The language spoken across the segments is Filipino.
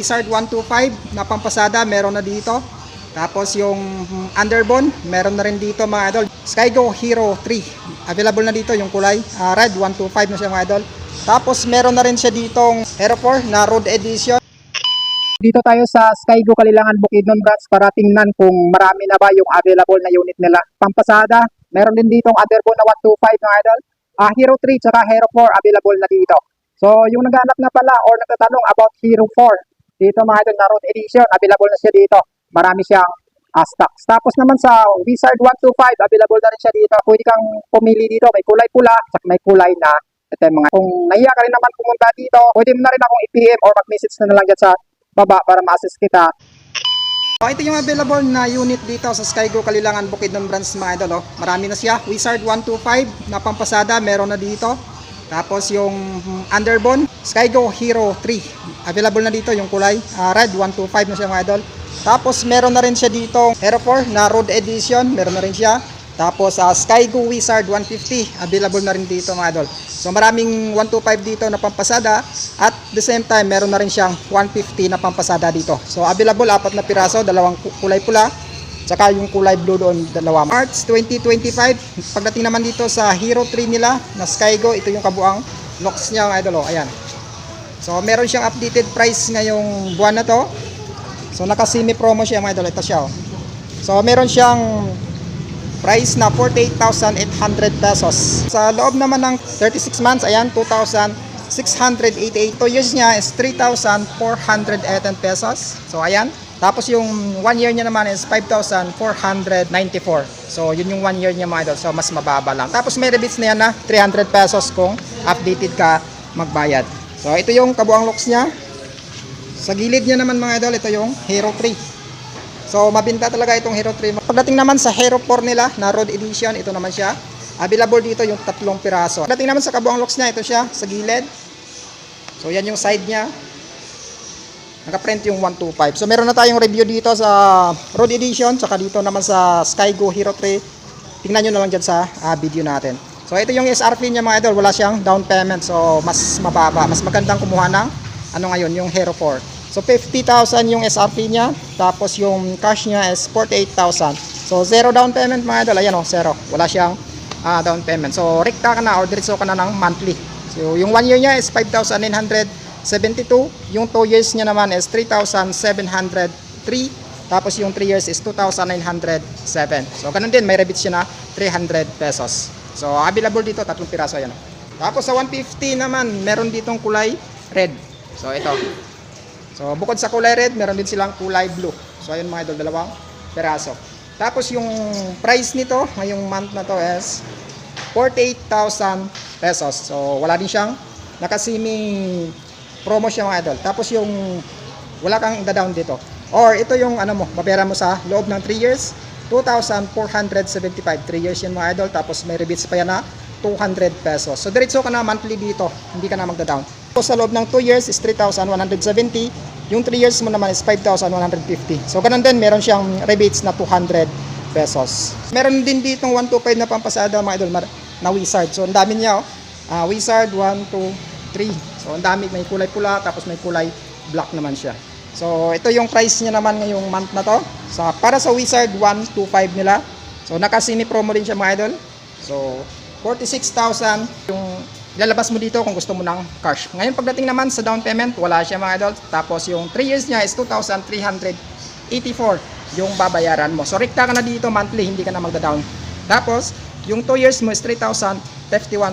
Wizard 125 na pampasada, meron na dito. Tapos yung Underbone, meron na rin dito mga idol. Skygo Hero 3, available na dito yung kulay red, 125 na siya mga idol. Tapos meron na rin siya ditong Hero 4 na Road Edition. Dito tayo sa Skygo Kalilangan Bukidnon Branch para tingnan kung marami na ba yung available na unit nila. Pampasada, meron din ditong Underbone na 125 mga idol. Hero 3 tsaka Hero 4 available na dito. So yung naghahanap na pala or nagtatanong about Hero 4, dito mga idol na Road Edition, available na siya dito. Marami siyang stocks. Tapos naman sa Wizard 125, available na rin siya dito. Pwede kang pumili dito. May kulay pula, at may kulay na ito mga. Kung nahiya ka rin naman pumunta dito, pwede mo na rin akong i-PM or mag-message na lang dyan sa baba para ma-assist kita. So, ito yung available na unit dito sa Skygo Kalilangan Bukidnon Branch mga idol. Marami na siya. Wizard 125 na pampasada, meron na dito. Tapos yung Underbone, Skygo Hero 3. Available na dito yung kulay red, 125 na siya mga idol. Tapos meron na rin siya dito Hero 4 na Road Edition, meron na rin siya. Tapos Skygo Wizard 150, available na rin dito mga idol. So maraming 125 dito na pampasada at the same time meron na rin siyang 150 na pampasada dito. So available 4 na piraso, dalawang kulay pula, tsaka yung kulay blue doon, dalawa. March 2025, pagdating naman dito sa Hero 3 nila na Skygo, ito yung kabuang locks niya mga idol. Ayan. So meron siyang updated price ngayong buwan na to. So naka-semi promo siya mga idol, ito siya. So meron siyang price na 48,800 pesos. Sa loob naman ng 36 months, ayan, 2,688. 2 years niya is 3,418 pesos. So ayan. Tapos yung 1 year niya naman is 5,494. So yun yung 1 year niya mga idol. So mas mababa lang. Tapos may rebates na yan na 300 pesos kung updated ka magbayad. So ito yung kabuang looks niya. Sa gilid niya naman mga idol, ito yung Hero 3. So mabenta talaga itong Hero 3. Pagdating naman sa Hero 4 nila na Road Edition, ito naman siya. Available dito yung 3 piraso. Pagdating naman sa kabuang looks niya, ito siya sa gilid. So yan yung side niya. Naka-print yung 125. So meron na tayong review dito sa Road Edition, tsaka dito naman sa Skygo Hero 3. Tingnan nyo na lang dyan sa video natin. So ito yung SRP niya mga idol, wala siyang down payment. So mas mababa, mas magandang kumuha ng ngayon, yung Hero 4. So 50,000 yung SRP niya, tapos yung cash niya is 48,000. So zero down payment mga idol, ayan o, zero. Wala siyang down payment. So rekta ka na or diretso ka na ng monthly. So yung 1 year niya is 5,972. Yung 2 years niya naman is 3,703. Tapos yung 3 years is 2,907. So ganun din, may rebates siya na 300 pesos. So available dito, 3 piraso, ayan o. Tapos sa 150 naman, meron ditong kulay red. So ito. So bukod sa kulay red, meron din silang kulay blue. So ayun mga idol, dalawang peraso. Tapos yung price nito ngayong month na to is 48,000 pesos. So wala din siyang naka-semi promo siya mga idol. Tapos yung wala kang da-down dito. Or ito yung mo, babayaran mo sa loob ng 3 years, 2,475. 3 years yan mga idol. Tapos may rebates pa yan na 200 pesos. So diretso ka na monthly dito, hindi ka na magda-down. So sa loob ng 2 years is 3,170. Yung 3 years mo naman is 5,150. So ganun din, meron siyang rebates na 200 pesos. Meron din ditong 125 na pampasada mga idol na Wizard. So ang dami niya Wizard 1, 2, 3. So ang dami, may kulay pula, tapos may kulay black naman siya. So ito yung price niya naman ngayong month na to. So para sa Wizard 125 nila. So naka-semi promo din siya mga idol. So 46,000 yung ilalabas mo dito kung gusto mo ng cash. Ngayon pagdating naman sa down payment, wala siya mga idol. Tapos yung 3 years niya is 2,384 yung babayaran mo. So rekta ka na dito monthly, hindi ka na magda-down. Tapos yung 2 years mo is 3,051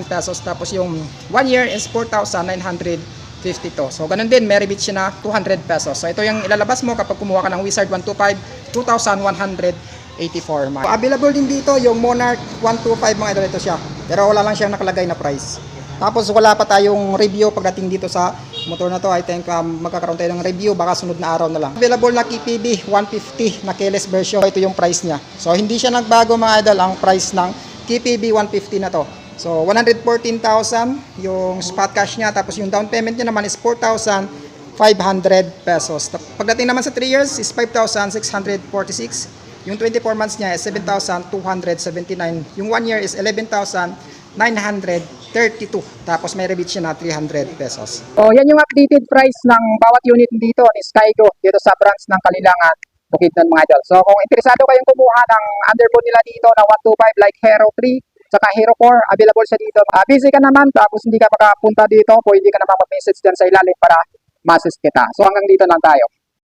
pesos. Tapos yung 1 year is 4,952. So ganun din, may rebate siya na 200 pesos. So ito yung ilalabas mo kapag kumuha ka ng Wizard 125, 2,184. Available din dito yung Monarch 125 mga idol, ito siya. Pero wala lang siyang nakalagay na price. Tapos wala pa tayong review pagdating dito sa motor na to. I think magkakaroon tayo ng review baka sunod na araw na lang. Available na KPB 150 na keyless version. Ito yung price niya. So hindi siya nagbago mga idol ang price ng KPB 150 na to. So 114,000 yung spot cash niya. Tapos yung down payment niya naman is 4,500 pesos. Pagdating naman sa 3 years is 5,646. Yung 24 months niya is 7,279. Yung 1 year is 11,900 32. Tapos may rebate siya na 300 pesos. So, yan yung updated price ng bawat unit dito ni Skygo dito sa branch ng Kalilangan, Bukidnon mga idol. So, kung interesado kayong kumuha ng underbone nila dito na 125 like Hero 3, saka Hero 4, available siya dito. Busy ka naman, tapos hindi ka makapunta dito, pwede ka naman mag-message dyan sa ilalim para ma-assist kita. So, hanggang dito lang tayo.